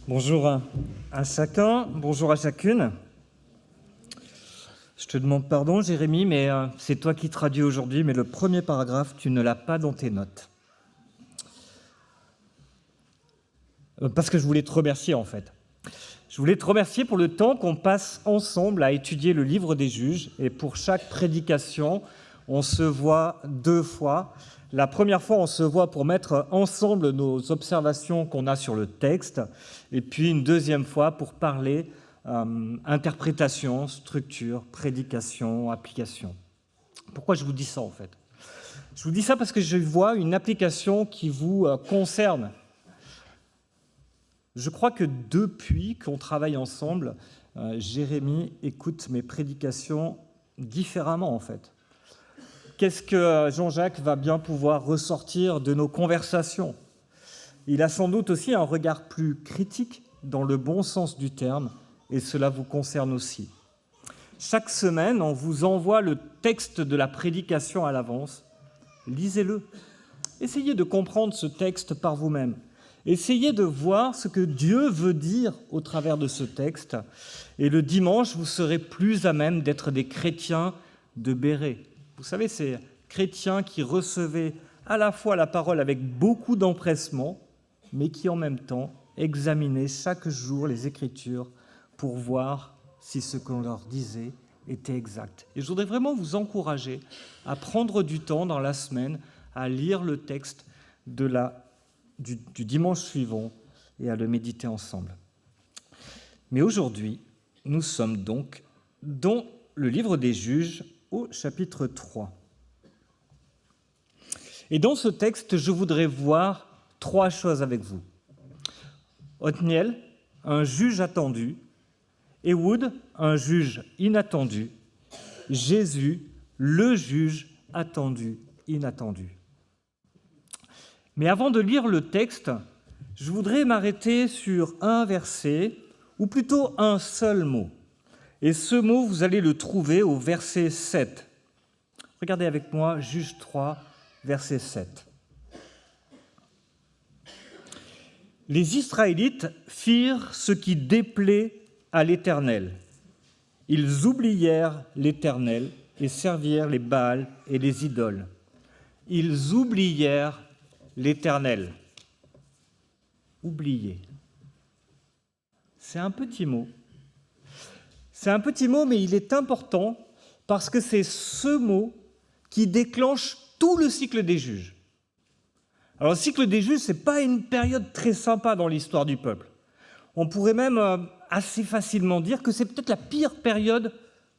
Bonjour à chacun, bonjour à chacune. Je te demande pardon, Jérémy, mais c'est toi qui traduis aujourd'hui, mais le premier paragraphe, tu ne l'as pas dans tes notes. Parce que je voulais te remercier, en fait. Je voulais te remercier pour le temps qu'on passe ensemble à étudier le livre des juges. Et pour chaque prédication, on se voit 2 fois. La première fois, on se voit pour mettre ensemble nos observations qu'on a sur le texte. Et puis une deuxième fois pour parler interprétation, structure, prédication, application. Pourquoi je vous dis ça, en fait ? Je vous dis ça parce que je vois une application qui vous concerne. Je crois que depuis qu'on travaille ensemble, Jérémy écoute mes prédications différemment, en fait. Qu'est-ce que Jean-Jacques va bien pouvoir ressortir de nos conversations ? Il a sans doute aussi un regard plus critique dans le bon sens du terme, et cela vous concerne aussi. Chaque semaine, on vous envoie le texte de la prédication à l'avance. Lisez-le. Essayez de comprendre ce texte par vous-même. Essayez de voir ce que Dieu veut dire au travers de ce texte. Et le dimanche, vous serez plus à même d'être des chrétiens de Béret. Vous savez, ces chrétiens qui recevaient à la fois la parole avec beaucoup d'empressement, mais qui en même temps examinaient chaque jour les Écritures pour voir si ce qu'on leur disait était exact. Et je voudrais vraiment vous encourager à prendre du temps dans la semaine à lire le texte du dimanche suivant et à le méditer ensemble. Mais aujourd'hui, nous sommes donc dans le livre des Juges au chapitre 3. Et dans ce texte, je voudrais voir 3 choses avec vous. Othniel, un juge attendu. Ehud, un juge inattendu. Jésus, le juge attendu, inattendu. Mais avant de lire le texte, je voudrais m'arrêter sur un verset, ou plutôt un seul mot. Et ce mot, vous allez le trouver au verset 7. Regardez avec moi, Juges 3, verset 7. Les Israélites firent ce qui déplaît à l'Éternel. Ils oublièrent l'Éternel et servirent les Baals et les idoles. Ils oublièrent l'Éternel. Oublier. C'est un petit mot. C'est un petit mot, mais il est important parce que c'est ce mot qui déclenche tout le cycle des juges. Alors, le cycle des juges, ce n'est pas une période très sympa dans l'histoire du peuple. On pourrait même assez facilement dire que c'est peut-être la pire période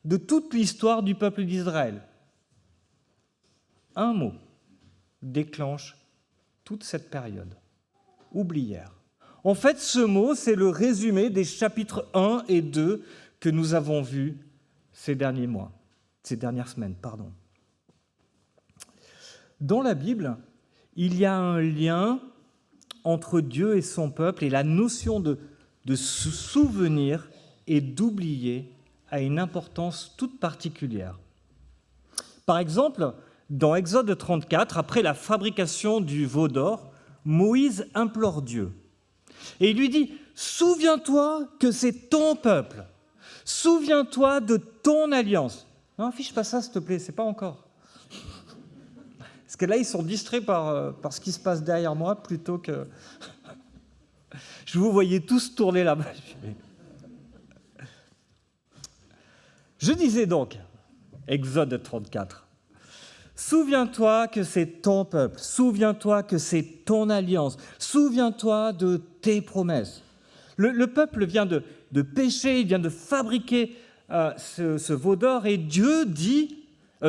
de toute l'histoire du peuple d'Israël. Un mot déclenche toute cette période. Oublièrent. En fait, ce mot, c'est le résumé des chapitres 1 et 2 que nous avons vus ces dernières semaines. Dans la Bible, il y a un lien entre Dieu et son peuple, et la notion de se souvenir et d'oublier a une importance toute particulière. Par exemple, dans Exode 34, après la fabrication du veau d'or, Moïse implore Dieu. Et il lui dit « Souviens-toi que c'est ton peuple. Souviens-toi de ton alliance. » Non, affiche pas ça, s'il te plaît, c'est pas encore. Parce que là, ils sont distraits par ce qui se passe derrière moi, plutôt que... Je vous voyais tous tourner là-bas. Je disais donc, Exode 34, « Souviens-toi que c'est ton peuple, souviens-toi que c'est ton alliance, souviens-toi de tes promesses. » Le peuple vient de pécher, il vient de fabriquer ce veau d'or, et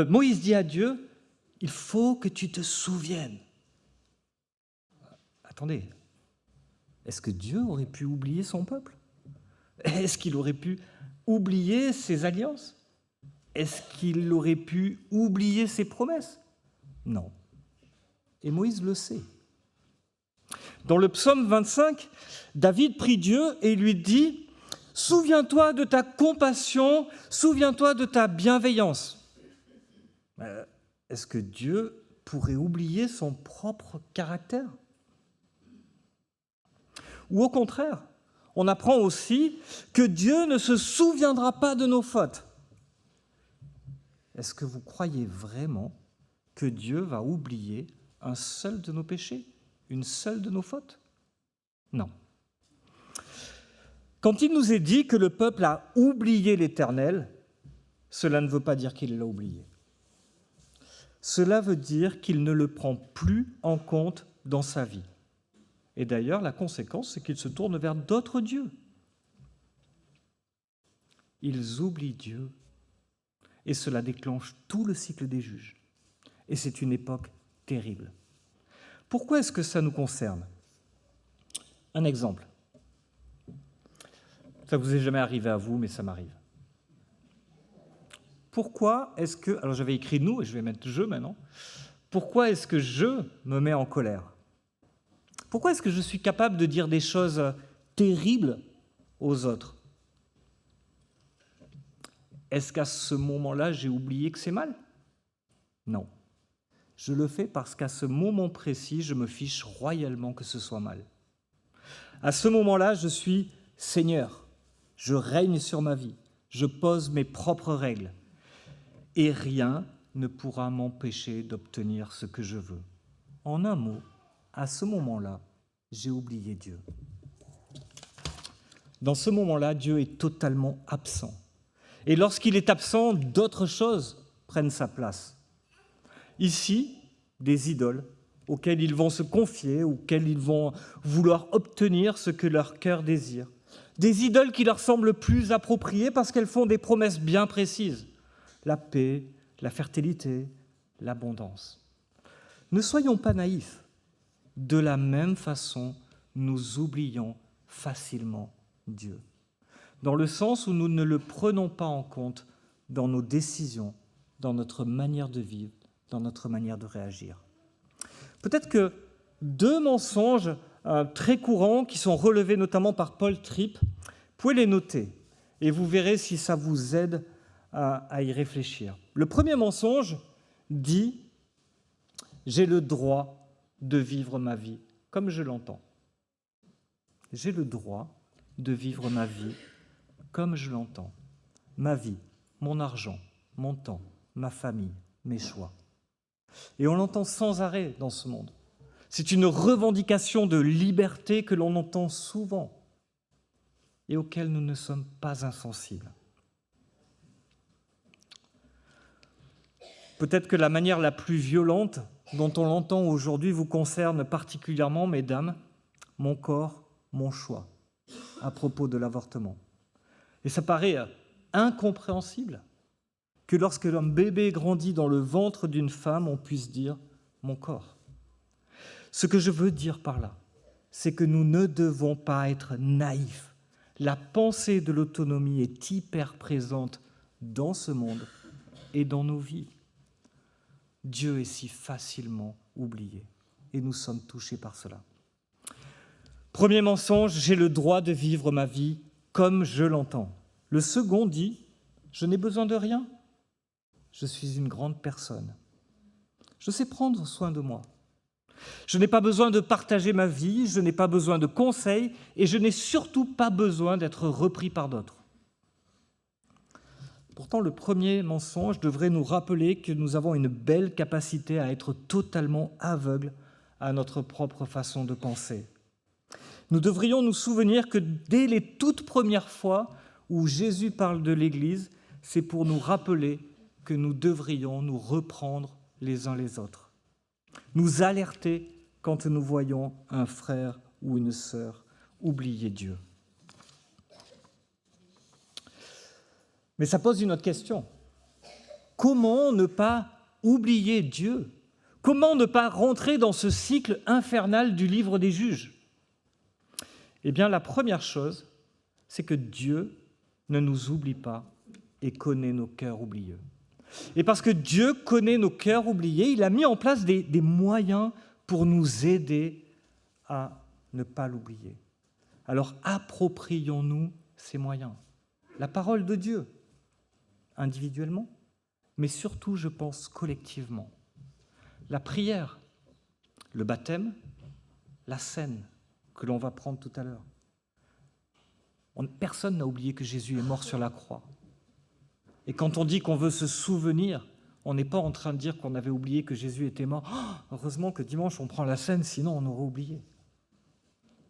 Moïse dit à Dieu, « Il faut que tu te souviennes. » Attendez, est-ce que Dieu aurait pu oublier son peuple ? Est-ce qu'il aurait pu oublier ses alliances ? Est-ce qu'il aurait pu oublier ses promesses ? Non. Et Moïse le sait. Dans le psaume 25, David prie Dieu et lui dit « Souviens-toi de ta compassion, souviens-toi de ta bienveillance. » Est-ce que Dieu pourrait oublier son propre caractère ? Ou au contraire, on apprend aussi que Dieu ne se souviendra pas de nos fautes. Est-ce que vous croyez vraiment que Dieu va oublier un seul de nos péchés, une seule de nos fautes? Non. Quand il nous est dit que le peuple a oublié l'Éternel, cela ne veut pas dire qu'il l'a oublié. Cela veut dire qu'il ne le prend plus en compte dans sa vie. Et d'ailleurs, la conséquence, c'est qu'il se tourne vers d'autres dieux. Ils oublient Dieu, et cela déclenche tout le cycle des juges. Et c'est une époque terrible. Pourquoi est-ce que ça nous concerne? Un exemple. Ça ne vous est jamais arrivé à vous, mais ça m'arrive. Pourquoi est-ce que... Alors j'avais écrit « nous » et je vais mettre « je » maintenant. Pourquoi est-ce que je me mets en colère? Pourquoi est-ce que je suis capable de dire des choses terribles aux autres? Est-ce qu'à ce moment-là, j'ai oublié que c'est mal? Non. Je le fais parce qu'à ce moment précis, je me fiche royalement que ce soit mal. À ce moment-là, je suis Seigneur. Je règne sur ma vie. Je pose mes propres règles. Et rien ne pourra m'empêcher d'obtenir ce que je veux. En un mot, à ce moment-là, j'ai oublié Dieu. Dans ce moment-là, Dieu est totalement absent. Et lorsqu'il est absent, d'autres choses prennent sa place. Ici, des idoles auxquelles ils vont se confier, auxquelles ils vont vouloir obtenir ce que leur cœur désire. Des idoles qui leur semblent plus appropriées parce qu'elles font des promesses bien précises. La paix, la fertilité, l'abondance. Ne soyons pas naïfs. De la même façon, nous oublions facilement Dieu, dans le sens où nous ne le prenons pas en compte dans nos décisions, dans notre manière de vivre, dans notre manière de réagir. Peut-être que deux mensonges très courants qui sont relevés notamment par Paul Tripp, vous pouvez les noter et vous verrez si ça vous aide à y réfléchir. Le premier mensonge dit « j'ai le droit de vivre ma vie comme je l'entends ». J'ai le droit de vivre ma vie comme je l'entends. Ma vie, mon argent, mon temps, ma famille, mes choix. Et on l'entend sans arrêt dans ce monde. C'est une revendication de liberté que l'on entend souvent et auquel nous ne sommes pas insensibles. Peut-être que la manière la plus violente dont on l'entend aujourd'hui vous concerne particulièrement, mesdames, mon corps, mon choix, à propos de l'avortement. Et ça paraît incompréhensible que lorsque un bébé grandit dans le ventre d'une femme, on puisse dire « mon corps ». Ce que je veux dire par là, c'est que nous ne devons pas être naïfs. La pensée de l'autonomie est hyper présente dans ce monde et dans nos vies. Dieu est si facilement oublié et nous sommes touchés par cela. Premier mensonge, j'ai le droit de vivre ma vie comme je l'entends. Le second dit, je n'ai besoin de rien. Je suis une grande personne. Je sais prendre soin de moi. Je n'ai pas besoin de partager ma vie, je n'ai pas besoin de conseils et je n'ai surtout pas besoin d'être repris par d'autres. Pourtant, le premier mensonge devrait nous rappeler que nous avons une belle capacité à être totalement aveugles à notre propre façon de penser. Nous devrions nous souvenir que dès les toutes premières fois où Jésus parle de l'Église, c'est pour nous rappeler que nous devrions nous reprendre les uns les autres, nous alerter quand nous voyons un frère ou une sœur oublier Dieu. Mais ça pose une autre question. Comment ne pas oublier Dieu? Comment ne pas rentrer dans ce cycle infernal du livre des juges? Eh bien, la première chose, c'est que Dieu ne nous oublie pas et connaît nos cœurs oublieux. Et parce que Dieu connaît nos cœurs oubliés, il a mis en place des moyens pour nous aider à ne pas l'oublier. Alors, approprions-nous ces moyens. La parole de Dieu, individuellement, mais surtout, je pense, collectivement. La prière, le baptême, la scène que l'on va prendre tout à l'heure. Personne n'a oublié que Jésus est mort sur la croix. Et quand on dit qu'on veut se souvenir, on n'est pas en train de dire qu'on avait oublié que Jésus était mort. Oh, heureusement que dimanche, on prend la scène, sinon on aurait oublié.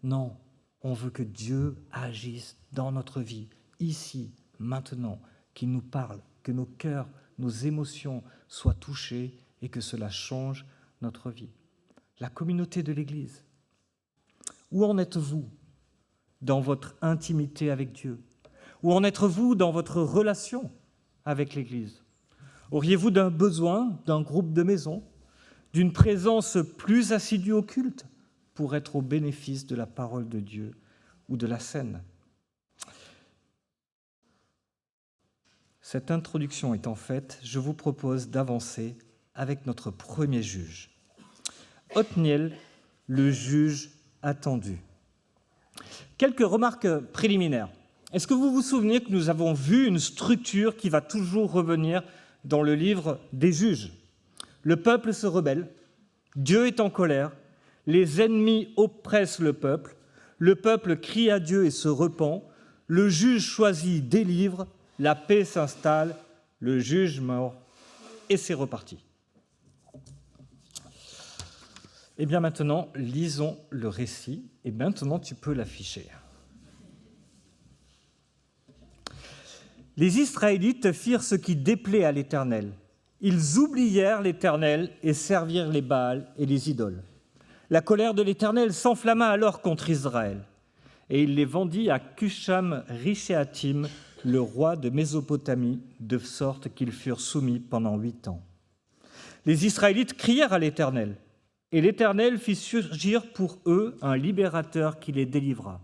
Non, on veut que Dieu agisse dans notre vie, ici, maintenant, qu'il nous parle, que nos cœurs, nos émotions soient touchées et que cela change notre vie. La communauté de l'Église. Où en êtes-vous dans votre intimité avec Dieu? Où en êtes-vous dans votre relation avec l'Église? Auriez-vous d'un besoin d'un groupe de maison, d'une présence plus assidue au culte pour être au bénéfice de la parole de Dieu ou de la scène? Cette introduction étant faite, je vous propose d'avancer avec notre premier juge. Othniel, le juge attendu. Quelques remarques préliminaires. Est-ce que vous vous souvenez que nous avons vu une structure qui va toujours revenir dans le livre des juges? Le peuple se rebelle, Dieu est en colère, les ennemis oppressent le peuple crie à Dieu et se repent, le juge choisi délivre, la paix s'installe, le juge mort, et c'est reparti. Et bien maintenant, lisons le récit, et maintenant tu peux l'afficher. Les Israélites firent ce qui déplaît à l'Éternel. Ils oublièrent l'Éternel et servirent les Baals et les idoles. La colère de l'Éternel s'enflamma alors contre Israël, et il les vendit à Cusham-Rishéatim, le roi de Mésopotamie, de sorte qu'ils furent soumis pendant 8 ans. Les Israélites crièrent à l'Éternel, et l'Éternel fit surgir pour eux un libérateur qui les délivra.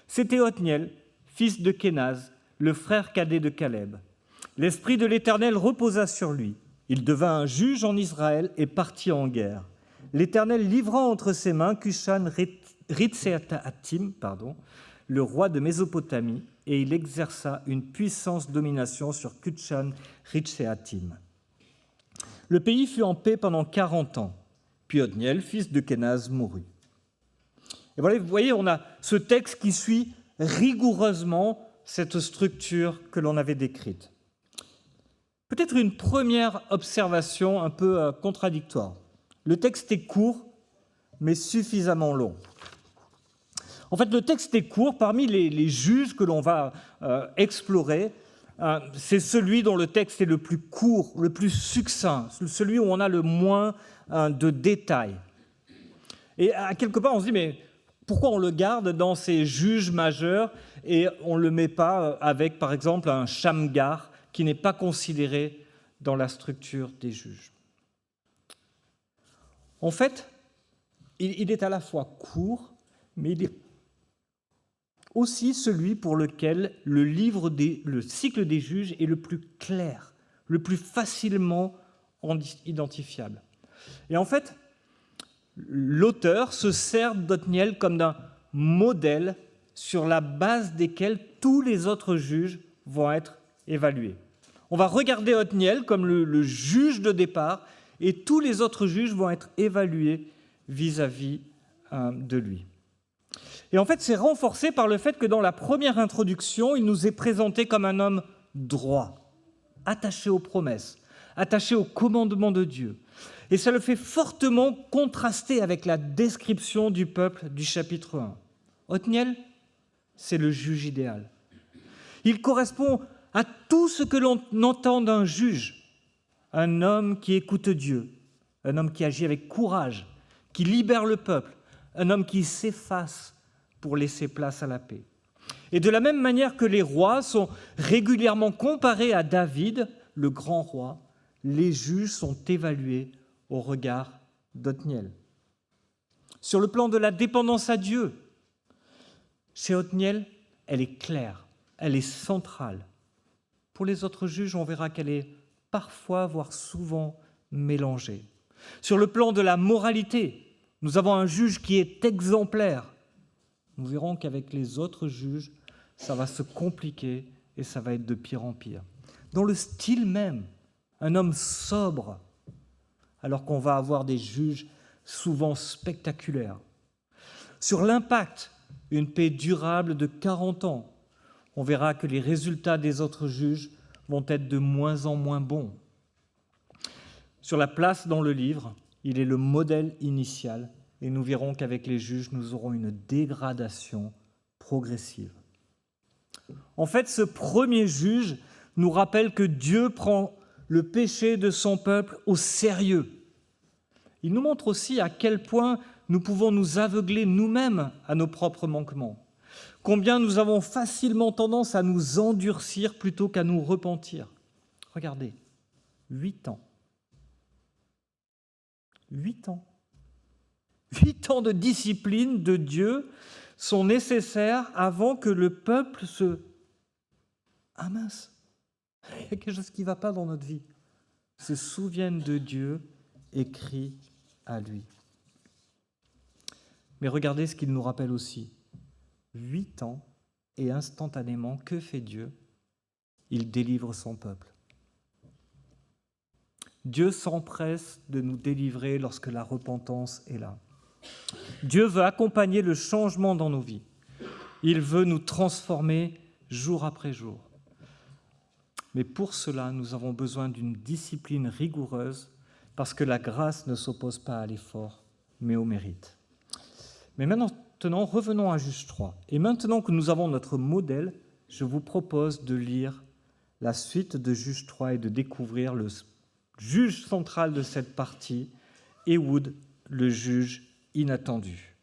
C'était Othniel, fils de Kénaz, le frère cadet de Caleb. L'esprit de l'Éternel reposa sur lui. Il devint un juge en Israël et partit en guerre. L'Éternel livra entre ses mains Cusham-Rishéatim, le roi de Mésopotamie, et il exerça une puissante domination sur Cusham-Rishéatim. Le pays fut en paix pendant 40 ans. Puis Othniel, fils de Kénaz, mourut. Et voilà, vous voyez, on a ce texte qui suit rigoureusement cette structure que l'on avait décrite. Peut-être une première observation un peu contradictoire. Le texte est court, mais suffisamment long. En fait, le texte est court. Parmi les juges que l'on va explorer, c'est celui dont le texte est le plus court, le plus succinct, celui où on a le moins de détails. Et à quelque part, on se dit, mais pourquoi on le garde dans ces juges majeurs et on ne le met pas avec, par exemple, un Shamgar qui n'est pas considéré dans la structure des juges? En fait, il est à la fois court, mais il est aussi celui pour lequel le cycle des juges est le plus clair, le plus facilement identifiable. Et en fait, l'auteur se sert d'Othniel comme d'un modèle sur la base desquels tous les autres juges vont être évalués. On va regarder Othniel comme le juge de départ et tous les autres juges vont être évalués vis-à-vis de lui. Et en fait, c'est renforcé par le fait que dans la première introduction, il nous est présenté comme un homme droit, attaché aux promesses, attaché au commandement de Dieu. Et ça le fait fortement contraster avec la description du peuple du chapitre 1. Othniel, c'est le juge idéal. Il correspond à tout ce que l'on entend d'un juge, un homme qui écoute Dieu, un homme qui agit avec courage, qui libère le peuple, un homme qui s'efface pour laisser place à la paix. Et de la même manière que les rois sont régulièrement comparés à David, le grand roi, les juges sont évalués au regard d'Othniel. Sur le plan de la dépendance à Dieu, chez Othniel, elle est claire, elle est centrale. Pour les autres juges, on verra qu'elle est parfois, voire souvent, mélangée. Sur le plan de la moralité, nous avons un juge qui est exemplaire. Nous verrons qu'avec les autres juges, ça va se compliquer et ça va être de pire en pire. Dans le style même, un homme sobre, alors qu'on va avoir des juges souvent spectaculaires. Sur l'impact, une paix durable de 40 ans. on verra que les résultats des autres juges vont être de moins en moins bons. Sur la place dans le livre, il est le modèle initial, et nous verrons qu'avec les juges, nous aurons une dégradation progressive. En fait, ce premier juge nous rappelle que Dieu prend le péché de son peuple au sérieux. Il nous montre aussi à quel point nous pouvons nous aveugler nous-mêmes à nos propres manquements, combien nous avons facilement tendance à nous endurcir plutôt qu'à nous repentir. Regardez, 8 ans. 8 ans. 8 ans de discipline de Dieu sont nécessaires avant que le peuple se... Ah mince, il y a quelque chose qui ne va pas dans notre vie. Se souviennent de Dieu et crient à lui. Mais regardez ce qu'il nous rappelle aussi. 8 ans et instantanément, que fait Dieu? Il délivre son peuple. Dieu s'empresse de nous délivrer lorsque la repentance est là. Dieu veut accompagner le changement dans nos vies. Il veut nous transformer jour après jour. Mais pour cela, nous avons besoin d'une discipline rigoureuse parce que la grâce ne s'oppose pas à l'effort, mais au mérite. Mais maintenant, revenons à Juge 3. Et maintenant que nous avons notre modèle, je vous propose de lire la suite de Juge 3 et de découvrir le juge central de cette partie, Ehud, le juge inattendu.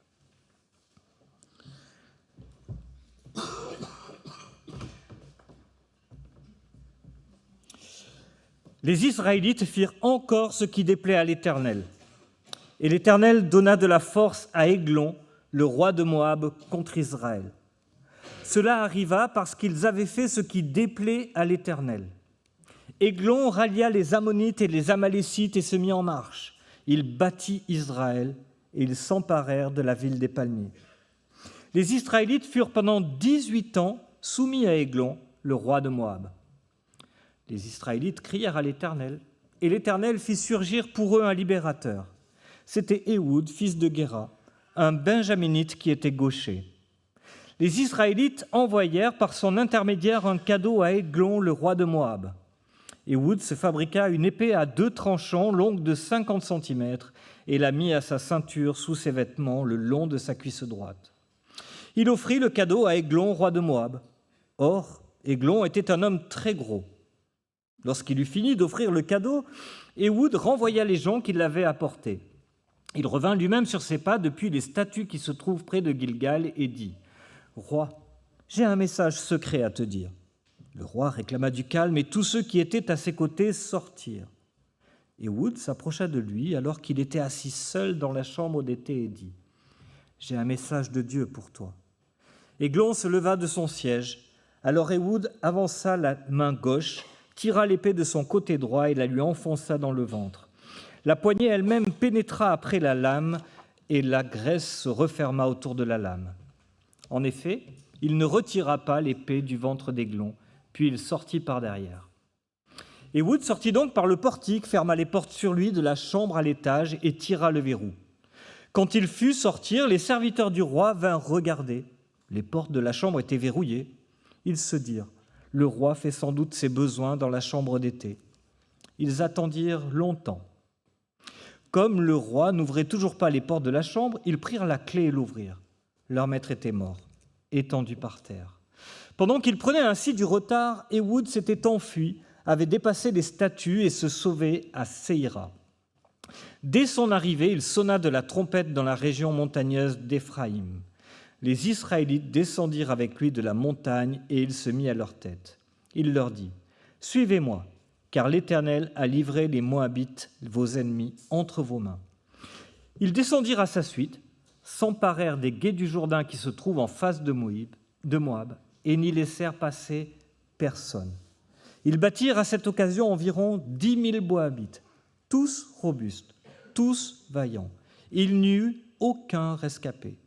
Les Israélites firent encore ce qui déplaît à l'Éternel. Et l'Éternel donna de la force à Églon, le roi de Moab, contre Israël. Cela arriva parce qu'ils avaient fait ce qui déplaît à l'Éternel. Églon rallia les Ammonites et les Amalécites et se mit en marche. Il battit Israël et ils s'emparèrent de la ville des palmiers. Les Israélites furent pendant 18 ans soumis à Églon, le roi de Moab. Les Israélites crièrent à l'Éternel, et l'Éternel fit surgir pour eux un libérateur. C'était Ehud, fils de Guéra, un benjaminite qui était gaucher. Les Israélites envoyèrent par son intermédiaire un cadeau à Églon, le roi de Moab. Ehud se fabriqua une épée à 2 tranchants, longue de 50 cm, et la mit à sa ceinture sous ses vêtements, le long de sa cuisse droite. Il offrit le cadeau à Églon, roi de Moab. Or, Églon était un homme très gros. Lorsqu'il eut fini d'offrir le cadeau, Ehud renvoya les gens qui l'avaient apporté. Il revint lui-même sur ses pas depuis les statues qui se trouvent près de Gilgal et dit « Roi, j'ai un message secret à te dire. » Le roi réclama du calme et tous ceux qui étaient à ses côtés sortirent. Ehud s'approcha de lui alors qu'il était assis seul dans la chambre d'été et dit « J'ai un message de Dieu pour toi. » Églon se leva de son siège. Alors Ehud avança la main gauche, tira l'épée de son côté droit et la lui enfonça dans le ventre. La poignée elle-même pénétra après la lame et la graisse se referma autour de la lame. En effet, il ne retira pas l'épée du ventre d'Églon, puis il sortit par derrière. Ehud sortit donc par le portique, ferma les portes sur lui de la chambre à l'étage et tira le verrou. Quand il fut sortir, les serviteurs du roi vinrent regarder. Les portes de la chambre étaient verrouillées. Ils se dirent « Le roi fait sans doute ses besoins dans la chambre d'été. » Ils attendirent longtemps. Comme le roi n'ouvrait toujours pas les portes de la chambre, ils prirent la clé et l'ouvrirent. Leur maître était mort, étendu par terre. Pendant qu'il prenait ainsi du retard, Ehud s'était enfui, avait dépassé les statues et se sauvait à Séira. Dès son arrivée, il sonna de la trompette dans la région montagneuse d'Éphraïm. Les Israélites descendirent avec lui de la montagne et il se mit à leur tête. Il leur dit « Suivez-moi, car l'Éternel a livré les Moabites, vos ennemis, entre vos mains. » Ils descendirent à sa suite, s'emparèrent des gués du Jourdain qui se trouvent en face de Moab et n'y laissèrent passer personne. Ils bâtirent à cette occasion environ 10 000 Moabites, tous robustes, tous vaillants. Il n'y eut aucun rescapé.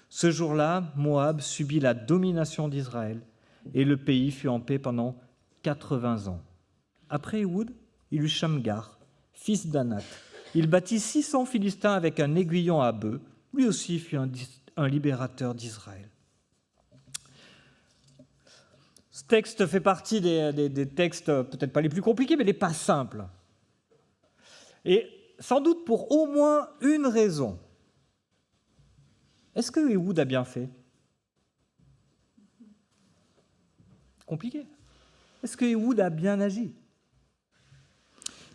Ce jour-là, Moab subit la domination d'Israël et le pays fut en paix pendant 80 ans. Après Ehud, il eut Shamgar, fils d'Anath. Il bâtit 600 Philistins avec un aiguillon à bœuf. Lui aussi fut un libérateur d'Israël. texte fait partie des textes, peut-être pas les plus compliqués, mais les pas simples. Et sans doute pour au moins une raison. Est-ce que Ehud a bien fait? Compliqué. Est-ce que Ehud a bien agi?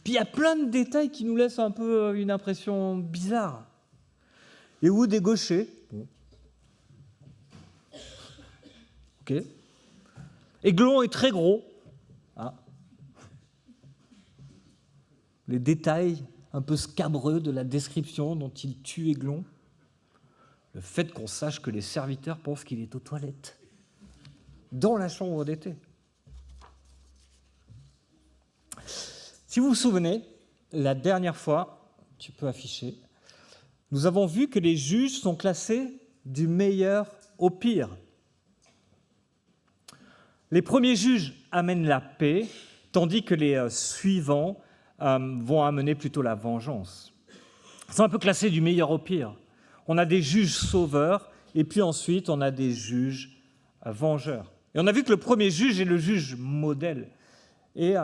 Puis il y a plein de détails qui nous laissent un peu une impression bizarre. Ehud est gaucher. Bon. Ok. Églon est très gros. Ah. Les détails un peu scabreux de la description dont il tue Églon. Le fait qu'on sache que les serviteurs pensent qu'il est aux toilettes. Dans la chambre d'été. Si vous vous souvenez, la dernière fois, tu peux afficher, nous avons vu que les juges sont classés du meilleur au pire. Les premiers juges amènent la paix, tandis que les suivants vont amener plutôt la vengeance. C'est un peu classé du meilleur au pire. On a des juges sauveurs, et puis ensuite on a des juges vengeurs. Et on a vu que le premier juge est le juge modèle. Et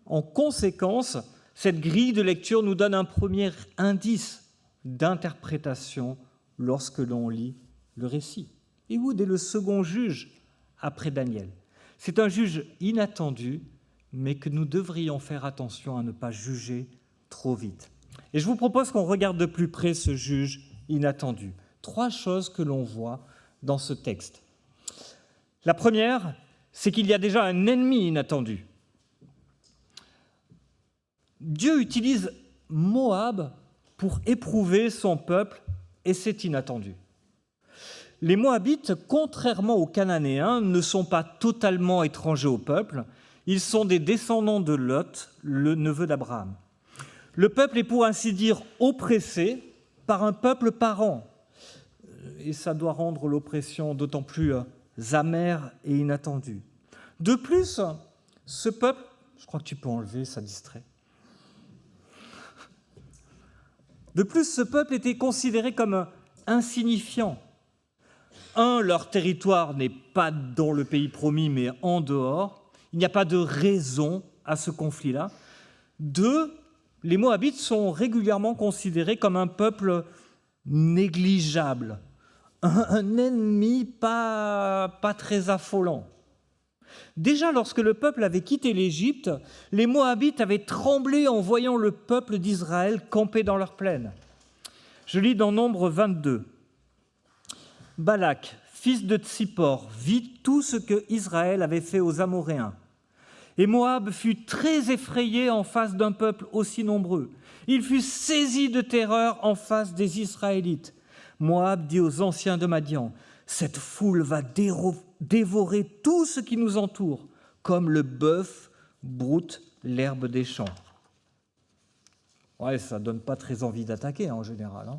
en conséquence, cette grille de lecture nous donne un premier indice d'interprétation lorsque l'on lit le récit. Ehud est le second juge après Daniel. C'est un juge inattendu, mais que nous devrions faire attention à ne pas juger trop vite. Et je vous propose qu'on regarde de plus près ce juge inattendu. 3 choses que l'on voit dans ce texte. La première, c'est qu'il y a déjà un ennemi inattendu. Dieu utilise Moab pour éprouver son peuple, et c'est inattendu. Les Moabites, contrairement aux Cananéens, ne sont pas totalement étrangers au peuple. Ils sont des descendants de Lot, le neveu d'Abraham. Le peuple est pour ainsi dire oppressé par un peuple parent. Et ça doit rendre l'oppression d'autant plus amère et inattendue. De plus, ce peuple, je crois que tu peux enlever, ça distrait. De plus, ce peuple était considéré comme insignifiant. Leur territoire n'est pas dans le pays promis, mais en dehors. Il n'y a pas de raison à ce conflit-là. 2, les Moabites sont régulièrement considérés comme un peuple négligeable, un ennemi pas très affolant. Déjà, lorsque le peuple avait quitté l'Égypte, les Moabites avaient tremblé en voyant le peuple d'Israël camper dans leur plaine. Je lis dans Nombre 22. Balak, fils de Tsippor, vit tout ce que Israël avait fait aux Amoréens. Et Moab fut très effrayé en face d'un peuple aussi nombreux. Il fut saisi de terreur en face des Israélites. Moab dit aux anciens de Madian, « Cette foule va dévorer tout ce qui nous entoure, comme le bœuf broute l'herbe des champs. » Ouais, ça ne donne pas très envie d'attaquer en général.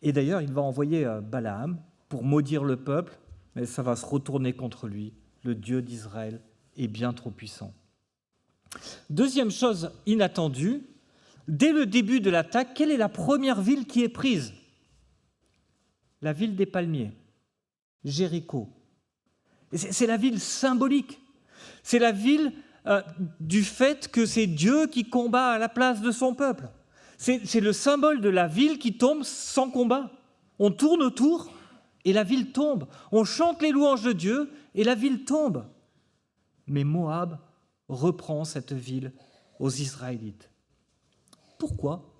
Et d'ailleurs, il va envoyer Balaam pour maudire le peuple, mais ça va se retourner contre lui. Le Dieu d'Israël est bien trop puissant. Deuxième chose inattendue, dès le début de l'attaque, quelle est la première ville qui est prise? La ville des palmiers, Jéricho. C'est la ville symbolique. C'est la ville du fait que c'est Dieu qui combat à la place de son peuple. C'est le symbole de la ville qui tombe sans combat. On tourne autour et la ville tombe. On chante les louanges de Dieu et la ville tombe. Mais Moab reprend cette ville aux Israélites. Pourquoi?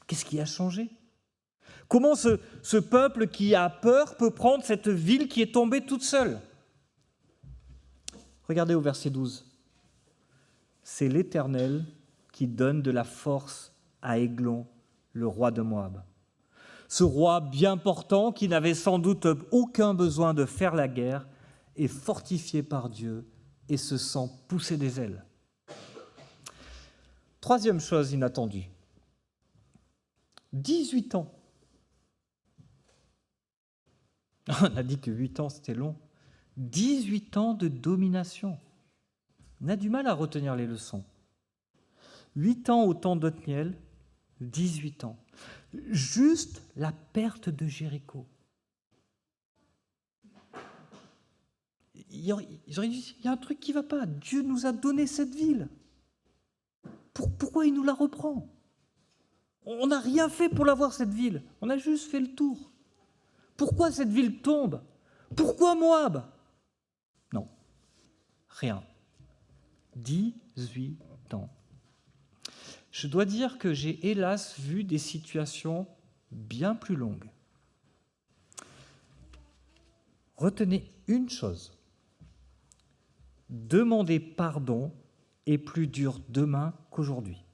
Qu'est-ce qui a changé? Comment ce peuple qui a peur peut prendre cette ville qui est tombée toute seule? Regardez au verset 12. C'est l'Éternel qui donne de la force à Églon, le roi de Moab. Ce roi bien portant, qui n'avait sans doute aucun besoin de faire la guerre, est fortifié par Dieu et se sent pousser des ailes. Troisième chose inattendue. 18 ans. On a dit que 8 ans, c'était long. 18 ans de domination. On a du mal à retenir les leçons. 8 ans au temps d'Othniel, 18 ans. Juste la perte de Jéricho. j'aurais dit, il y a un truc qui ne va pas. Dieu nous a donné cette ville. Pourquoi il nous la reprend? On n'a rien fait pour l'avoir, cette ville. On a juste fait le tour. Pourquoi cette ville tombe? Pourquoi Moab? Non, rien. 18 ans. Je dois dire que j'ai hélas vu des situations bien plus longues. Retenez une chose. Demander pardon est plus dur demain qu'aujourd'hui.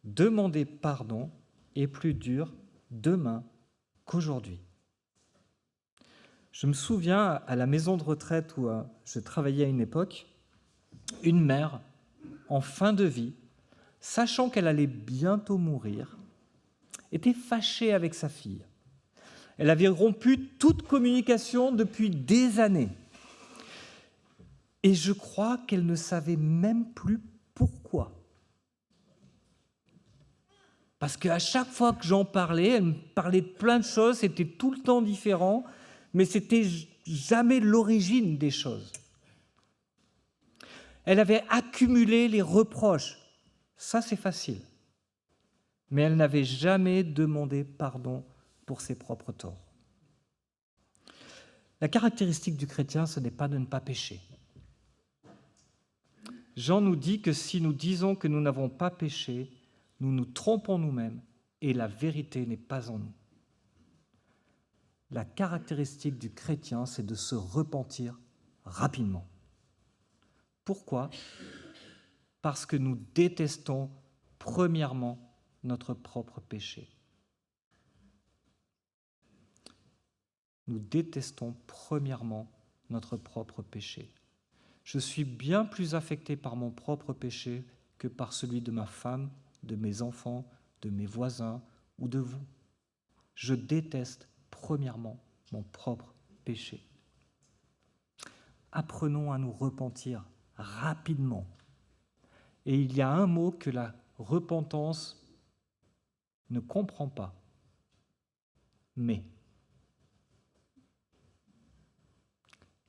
Demander pardon est plus dur demain qu'aujourd'hui. Je me souviens, à la maison de retraite où je travaillais à une époque, une mère, en fin de vie, sachant qu'elle allait bientôt mourir, était fâchée avec sa fille. Elle avait rompu toute communication depuis des années. Et je crois qu'elle ne savait même plus pourquoi. Parce qu'à chaque fois que j'en parlais, elle me parlait de plein de choses, c'était tout le temps différent, mais c'était jamais l'origine des choses. Elle avait accumulé les reproches. Ça, c'est facile. Mais elle n'avait jamais demandé pardon pour ses propres torts. La caractéristique du chrétien, ce n'est pas de ne pas pécher. Jean nous dit que si nous disons que nous n'avons pas péché, nous nous trompons nous-mêmes et la vérité n'est pas en nous. La caractéristique du chrétien, c'est de se repentir rapidement. Pourquoi? Parce que nous détestons premièrement notre propre péché. Nous détestons premièrement notre propre péché. Je suis bien plus affecté par mon propre péché que par celui de ma femme, de mes enfants, de mes voisins ou de vous. Je déteste premièrement mon propre péché. Apprenons à nous repentir rapidement. Et il y a un mot que la repentance ne comprend pas. Mais.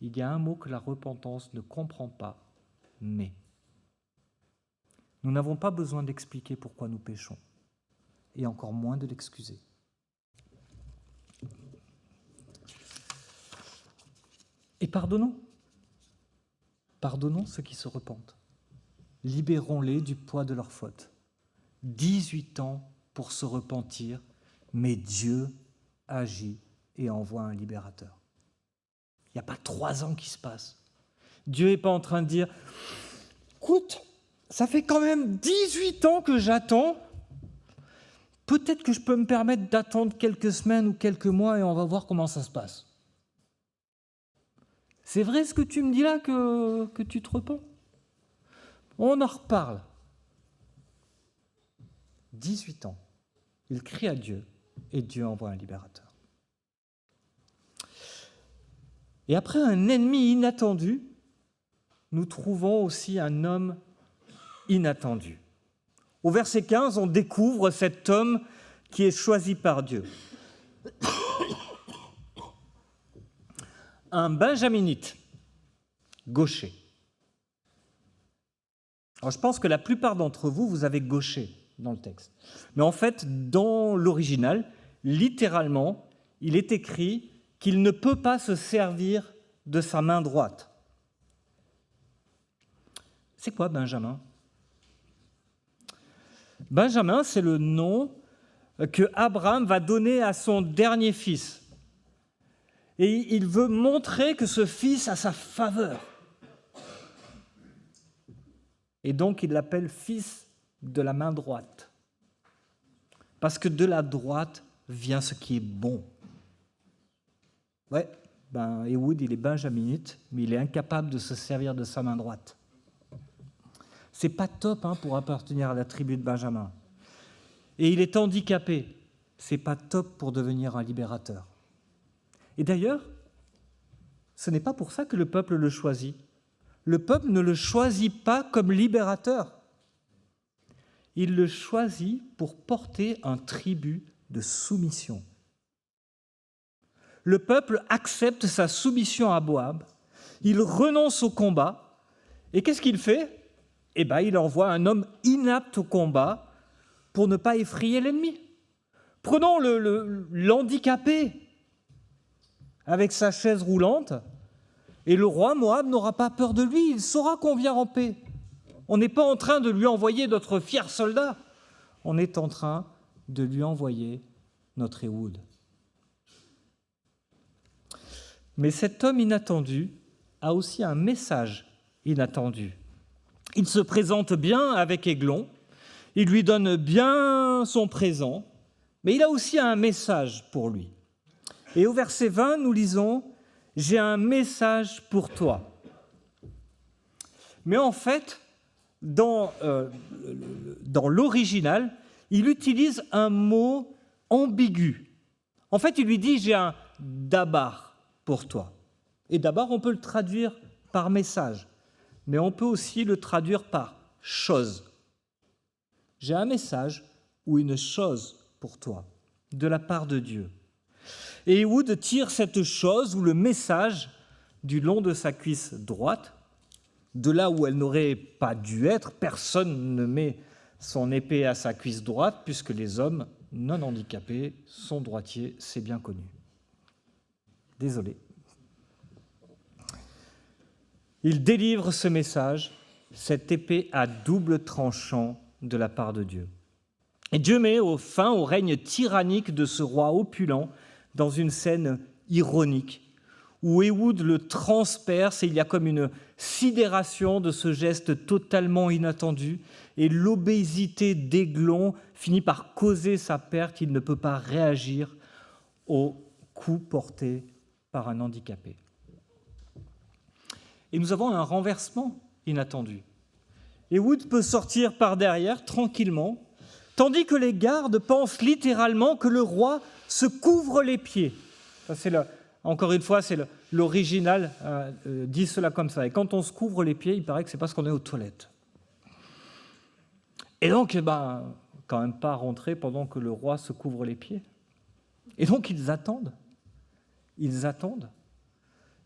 Il y a un mot que la repentance ne comprend pas. Mais. Nous n'avons pas besoin d'expliquer pourquoi nous péchons, et encore moins de l'excuser. Et pardonnons. Pardonnons ceux qui se repentent. Libérons-les du poids de leurs fautes. 18 ans pour se repentir, mais Dieu agit et envoie un libérateur. Il n'y a pas 3 ans qui se passent. Dieu n'est pas en train de dire « Écoute, ça fait quand même 18 ans que j'attends. Peut-être que je peux me permettre d'attendre quelques semaines ou quelques mois et on va voir comment ça se passe. » C'est vrai ce que tu me dis là, que tu te repens? On en reparle. 18 ans. Il crie à Dieu et Dieu envoie un libérateur. Et après un ennemi inattendu, nous trouvons aussi un homme inattendu. Au verset 15, on découvre cet homme qui est choisi par Dieu. Un benjaminite, gaucher. Alors, je pense que la plupart d'entre vous, vous avez gaucher dans le texte. Mais en fait, dans l'original, littéralement, il est écrit qu'il ne peut pas se servir de sa main droite. C'est quoi Benjamin? Benjamin, c'est le nom que Abraham va donner à son dernier fils. Et il veut montrer que ce fils a sa faveur. Et donc, il l'appelle fils de la main droite. Parce que de la droite vient ce qui est bon. Ouais, Ehud, il est benjaminite, mais il est incapable de se servir de sa main droite. C'est pas top pour appartenir à la tribu de Benjamin. Et il est handicapé. C'est pas top pour devenir un libérateur. Et d'ailleurs, ce n'est pas pour ça que le peuple le choisit. Le peuple ne le choisit pas comme libérateur. Il le choisit pour porter un tribut de soumission. le peuple accepte sa soumission à Moab, il renonce au combat, et qu'est-ce qu'il fait ? Eh bien, il envoie un homme inapte au combat pour ne pas effrayer l'ennemi. Prenons l'handicapé avec sa chaise roulante, et le roi Moab n'aura pas peur de lui, il saura qu'on vient en paix. On n'est pas en train de lui envoyer notre fier soldat, on est en train de lui envoyer notre Ehud. Mais cet homme inattendu a aussi un message inattendu. Il se présente bien avec Églon, il lui donne bien son présent, mais il a aussi un message pour lui. Et au verset 20, nous lisons « J'ai un message pour toi ». Mais en fait, dans l'original, il utilise un mot ambigu. En fait, il lui dit « J'ai un dabar pour toi ». Et dabar, on peut le traduire par message, mais on peut aussi le traduire par chose. J'ai un message ou une chose pour toi, de la part de Dieu. Et Ehud tire cette chose ou le message du long de sa cuisse droite, de là où elle n'aurait pas dû être. Personne ne met son épée à sa cuisse droite, puisque les hommes non handicapés sont droitiers, c'est bien connu. Désolé. Il délivre ce message, cette épée à double tranchant de la part de Dieu. Et Dieu met fin au règne tyrannique de ce roi opulent dans une scène ironique où Ehud le transperce et il y a comme une sidération de ce geste totalement inattendu et l'obésité d'Églon finit par causer sa perte. Il ne peut pas réagir au coup porté par un handicapé. Et nous avons un renversement inattendu. Ehud peut sortir par derrière tranquillement, tandis que les gardes pensent littéralement que le roi se couvre les pieds. Ça, encore une fois, c'est l'original dit cela comme ça. Et quand on se couvre les pieds, il paraît que c'est parce qu'on est aux toilettes. Et donc, quand même pas rentrer pendant que le roi se couvre les pieds. Et donc, ils attendent. Ils attendent.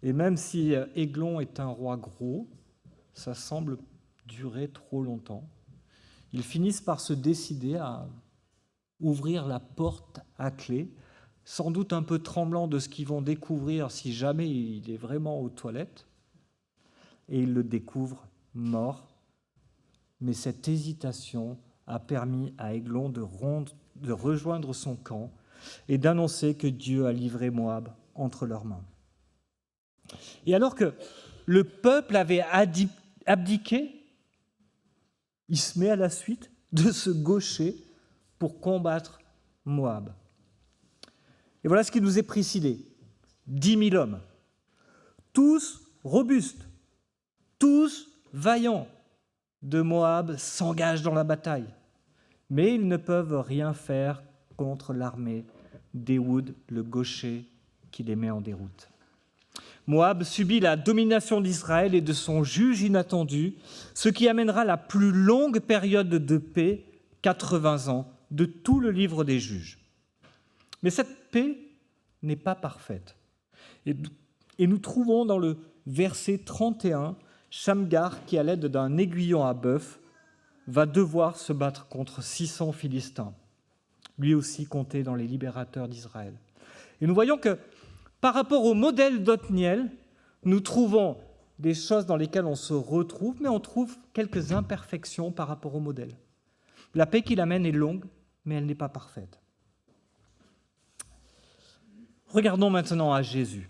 Et même si Églon est un roi gros, ça semble durer trop longtemps. Ils finissent par se décider à ouvrir la porte à clé, sans doute un peu tremblant de ce qu'ils vont découvrir si jamais il est vraiment aux toilettes. Et ils le découvrent mort. Mais cette hésitation a permis à Églon de rejoindre son camp et d'annoncer que Dieu a livré Moab entre leurs mains. Et alors que le peuple avait abdiqué, il se met à la suite de se gaucher pour combattre Moab. Et voilà ce qui nous est précisé. 10 000 hommes, tous robustes, tous vaillants de Moab s'engagent dans la bataille. Mais ils ne peuvent rien faire contre l'armée d'Ehud, le gaucher, qui les met en déroute. Moab subit la domination d'Israël et de son juge inattendu, ce qui amènera la plus longue période de paix, 80 ans, de tout le livre des juges. Mais cette paix n'est pas parfaite. Et nous trouvons dans le verset 31, Shamgar, qui à l'aide d'un aiguillon à bœuf, va devoir se battre contre 600 Philistins, lui aussi compté dans les libérateurs d'Israël. Et nous voyons que par rapport au modèle d'Othniel, nous trouvons des choses dans lesquelles on se retrouve, mais on trouve quelques imperfections par rapport au modèle. La paix qu'il amène est longue, mais elle n'est pas parfaite. Regardons maintenant à Jésus,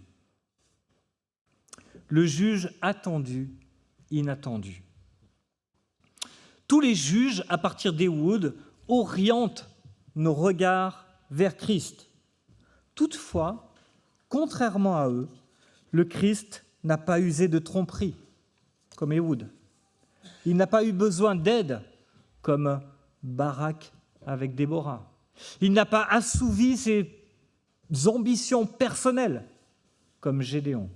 le juge attendu, inattendu. Tous les juges, à partir d'Ehud, orientent nos regards vers Christ. Toutefois, contrairement à eux, le Christ n'a pas usé de tromperie, comme Ehud. Il n'a pas eu besoin d'aide, comme Barak avec Déborah. Il n'a pas assouvi ses ambitions personnelles, comme Gédéon.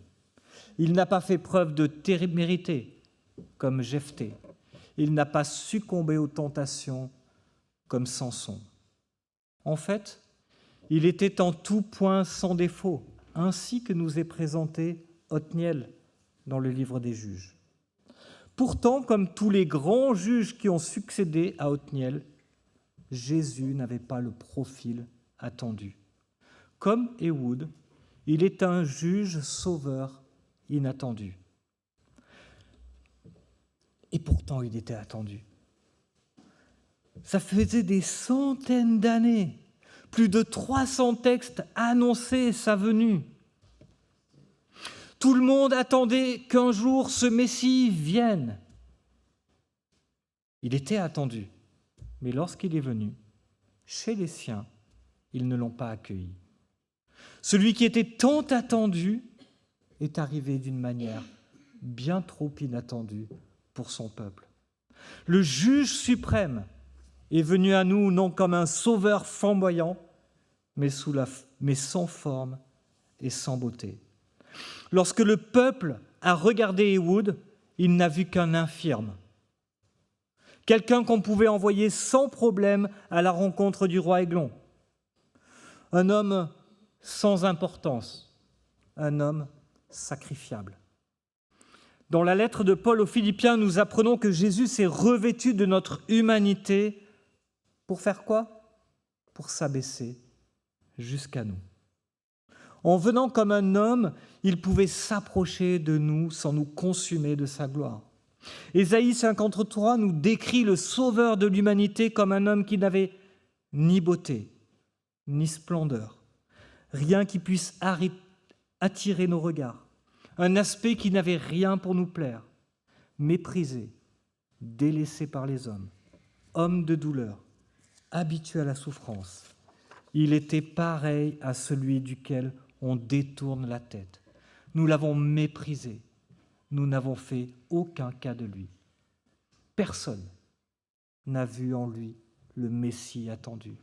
Il n'a pas fait preuve de témérité, comme Jephthé. Il n'a pas succombé aux tentations, comme Samson. En fait, il était en tout point sans défaut, ainsi que nous est présenté Othniel dans le livre des Juges. Pourtant, comme tous les grands juges qui ont succédé à Othniel, Jésus n'avait pas le profil attendu. Comme Ehud, il est un juge sauveur inattendu. Et pourtant, il était attendu. Ça faisait des centaines d'années, plus de 300 textes annonçaient sa venue. Tout le monde attendait qu'un jour ce Messie vienne. Il était attendu, mais lorsqu'il est venu, chez les siens, ils ne l'ont pas accueilli. Celui qui était tant attendu est arrivé d'une manière bien trop inattendue pour son peuple. Le juge suprême est venu à nous non comme un sauveur flamboyant, mais sans forme et sans beauté. Lorsque le peuple a regardé Ehud, il n'a vu qu'un infirme, quelqu'un qu'on pouvait envoyer sans problème à la rencontre du roi Églon, un homme sans importance, un homme sacrifiable. Dans la lettre de Paul aux Philippiens, nous apprenons que Jésus s'est revêtu de notre humanité pour faire quoi ? Pour s'abaisser jusqu'à nous. En venant comme un homme, il pouvait s'approcher de nous sans nous consumer de sa gloire. Ésaïe 53 nous décrit le sauveur de l'humanité comme un homme qui n'avait ni beauté, ni splendeur, rien qui puisse attirer nos regards, un aspect qui n'avait rien pour nous plaire, méprisé, délaissé par les hommes, homme de douleur, habitué à la souffrance. Il était pareil à celui duquel on détourne la tête. Nous l'avons méprisé. Nous n'avons fait aucun cas de lui. Personne n'a vu en lui le Messie attendu.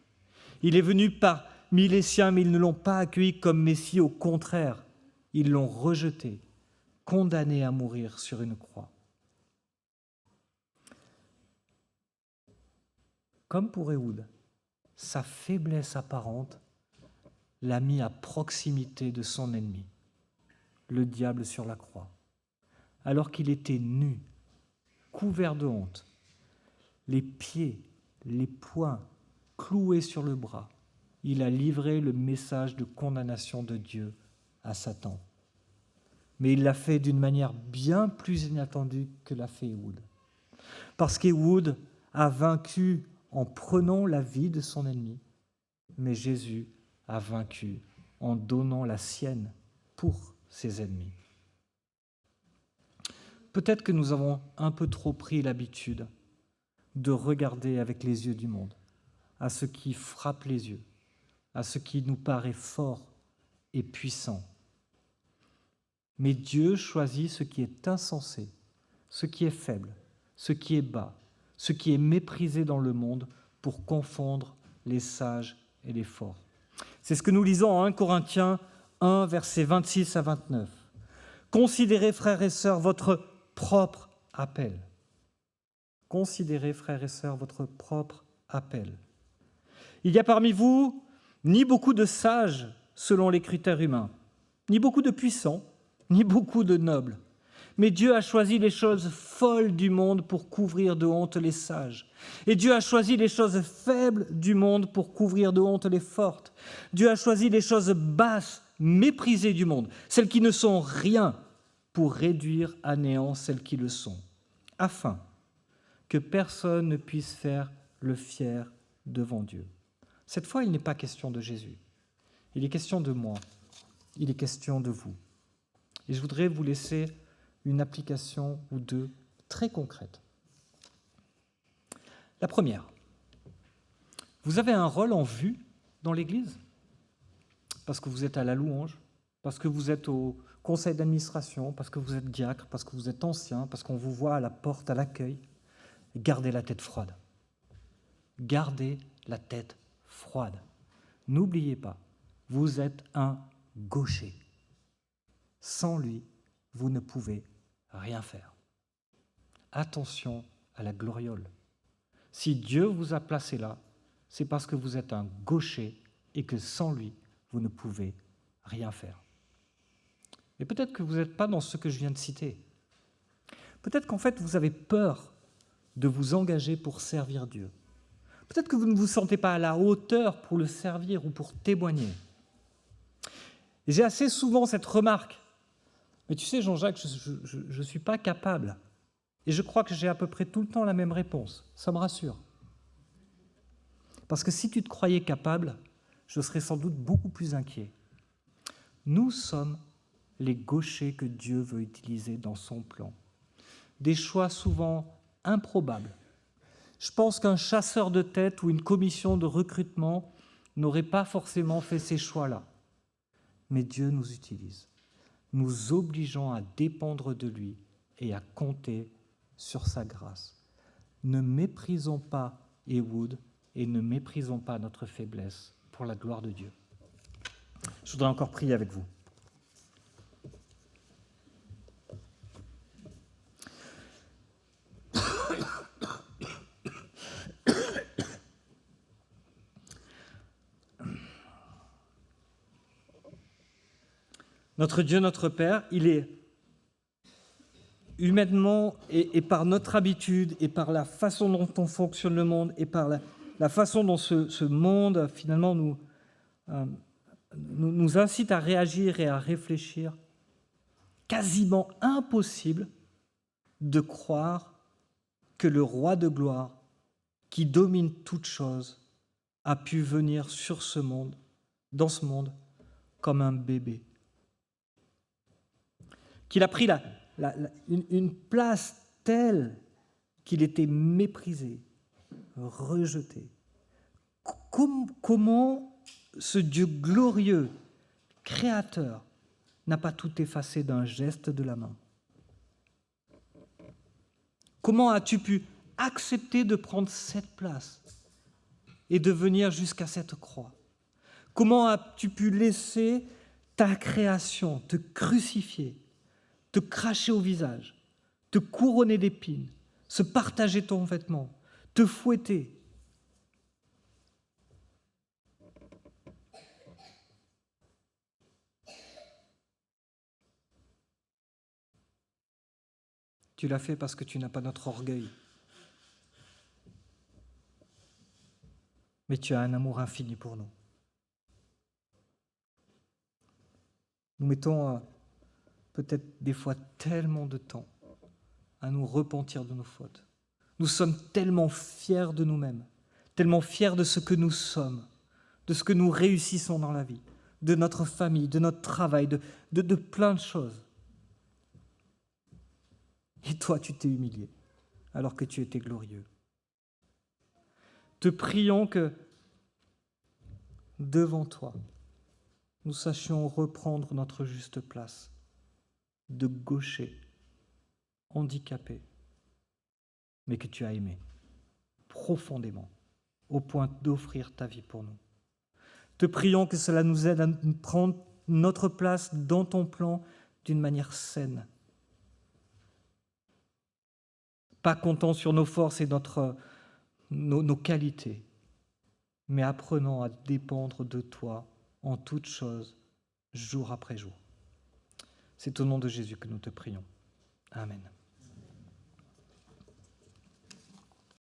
Il est venu parmi les siens, mais ils ne l'ont pas accueilli comme Messie. Au contraire, ils l'ont rejeté, condamné à mourir sur une croix. Comme pour Ehud, sa faiblesse apparente l'a mis à proximité de son ennemi, le diable sur la croix, alors qu'il était nu, couvert de honte, les pieds, les poings cloués sur le bras. Il a livré le message de condamnation de Dieu à Satan. Mais il l'a fait d'une manière bien plus inattendue que l'a fait Ehud. Parce qu'Ehud a vaincu en prenant la vie de son ennemi, mais Jésus a vaincu en donnant la sienne pour ses ennemis. Peut-être que nous avons un peu trop pris l'habitude de regarder avec les yeux du monde, à ce qui frappe les yeux, à ce qui nous paraît fort et puissant. Mais Dieu choisit ce qui est insensé, ce qui est faible, ce qui est bas, ce qui est méprisé dans le monde pour confondre les sages et les forts. C'est ce que nous lisons en 1 Corinthiens 1, versets 26 à 29. Considérez, frères et sœurs, votre propre appel. Considérez, frères et sœurs, votre propre appel. Il y a parmi vous ni beaucoup de sages selon les critères humains, ni beaucoup de puissants, ni beaucoup de nobles. Mais Dieu a choisi les choses folles du monde pour couvrir de honte les sages. Et Dieu a choisi les choses faibles du monde pour couvrir de honte les fortes. Dieu a choisi les choses basses, méprisées du monde, celles qui ne sont rien, pour réduire à néant celles qui le sont, afin que personne ne puisse faire le fier devant Dieu. Cette fois, il n'est pas question de Jésus. Il est question de moi. Il est question de vous. Et je voudrais vous laisser une application ou deux très concrètes. La première, vous avez un rôle en vue dans l'Église, parce que vous êtes à la louange, parce que vous êtes au conseil d'administration, parce que vous êtes diacre, parce que vous êtes ancien, parce qu'on vous voit à la porte, à l'accueil. Gardez la tête froide. Gardez la tête froide. N'oubliez pas, vous êtes un gaucher. Sans lui, vous ne pouvez rien faire. Attention à la gloriole. Si Dieu vous a placé là, c'est parce que vous êtes un gaucher et que sans lui, vous ne pouvez rien faire. Et peut-être que vous n'êtes pas dans ce que je viens de citer. Peut-être qu'en fait, vous avez peur de vous engager pour servir Dieu. Peut-être que vous ne vous sentez pas à la hauteur pour le servir ou pour témoigner. Et j'ai assez souvent cette remarque. Mais tu sais, Jean-Jacques, je ne suis pas capable. Et je crois que j'ai à peu près tout le temps la même réponse. Ça me rassure. Parce que si tu te croyais capable, je serais sans doute beaucoup plus inquiet. Nous sommes les gauchers que Dieu veut utiliser dans son plan. Des choix souvent improbables. Je pense qu'un chasseur de tête ou une commission de recrutement n'aurait pas forcément fait ces choix-là. Mais Dieu nous utilise, nous obligeant à dépendre de lui et à compter sur sa grâce. Ne méprisons pas Ehud et ne méprisons pas notre faiblesse pour la gloire de Dieu. Je voudrais encore prier avec vous. Notre Dieu, notre Père, il est humainement et par notre habitude et par la façon dont on fonctionne le monde et par la façon dont ce monde finalement nous incite à réagir et à réfléchir, quasiment impossible de croire que le roi de gloire, qui domine toute chose, a pu venir sur ce monde, dans ce monde, comme un bébé. Qu'il a pris une place telle qu'il était méprisé, rejeté. Comment ce Dieu glorieux, créateur, n'a pas tout effacé d'un geste de la main? Comment as-tu pu accepter de prendre cette place et de venir jusqu'à cette croix? Comment as-tu pu laisser ta création te crucifier, te cracher au visage, te couronner d'épines, se partager ton vêtement, te fouetter? Tu l'as fait parce que tu n'as pas notre orgueil. Mais tu as un amour infini pour nous. Nous mettons peut-être des fois tellement de temps à nous repentir de nos fautes. Nous sommes tellement fiers de nous-mêmes, tellement fiers de ce que nous sommes, de ce que nous réussissons dans la vie, de notre famille, de notre travail, de plein de choses. Et toi, tu t'es humilié, alors que tu étais glorieux. Te prions que, devant toi, nous sachions reprendre notre juste place, de gaucher, handicapé, mais que tu as aimé profondément, au point d'offrir ta vie pour nous. Te prions que cela nous aide à prendre notre place dans ton plan d'une manière saine, pas comptant sur nos forces et nos qualités, mais apprenant à dépendre de toi en toutes choses, jour après jour. C'est au nom de Jésus que nous te prions. Amen.